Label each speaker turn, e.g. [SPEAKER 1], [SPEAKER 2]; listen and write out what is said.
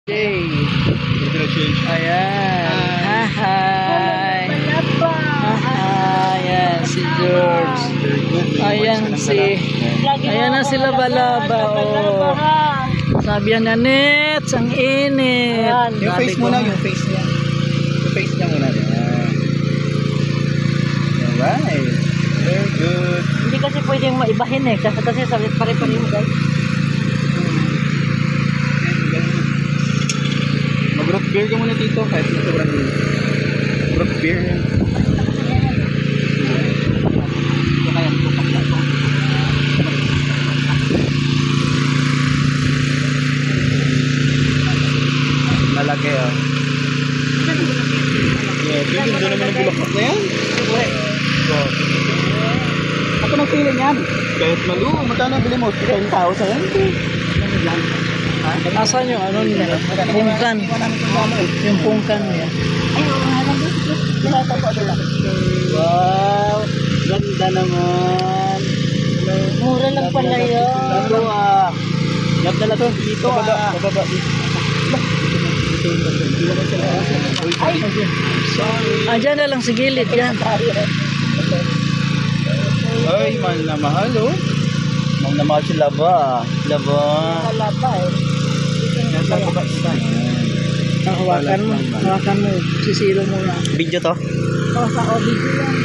[SPEAKER 1] Jay. Ayan.
[SPEAKER 2] Hi.
[SPEAKER 1] Hi. Ayan si George. Ayan na si Laba-Laba. Oh. Sabi yan na Nets, ang init.
[SPEAKER 2] Yung face muna, yung face niya. Yung face niya muna. Alright. Very good.
[SPEAKER 3] Hindi kasi pwedeng maibahin eh. Kasi sabi pare-pareho guys.
[SPEAKER 2] Mag-root beer ka muna dito kahit na sobrang dito. Root beer yan. Malaki oh. Yeah, bigyan doon naman ang bulaklak na yan. Ako nag-feeling yan. Kahit malu, magkano bili mo? 10,000 yan.
[SPEAKER 1] Asan yung ano niya? Pungkan. Yung pungkan niya.
[SPEAKER 2] Wow, ganda naman.
[SPEAKER 3] Mura lang pala yun.
[SPEAKER 2] Lalo ah. Ganda lang dito ah. Bababa dito.
[SPEAKER 1] Dyan na lang sa gilid. Yan.
[SPEAKER 2] Ay, mahal na mahal oh. Mahal na mahal si Laba. Laba.
[SPEAKER 3] Kalaba eh.
[SPEAKER 1] Hawakan mo. Hawakan mo. Sisilo mo lang.
[SPEAKER 2] Video to?
[SPEAKER 3] Sa OBG yan.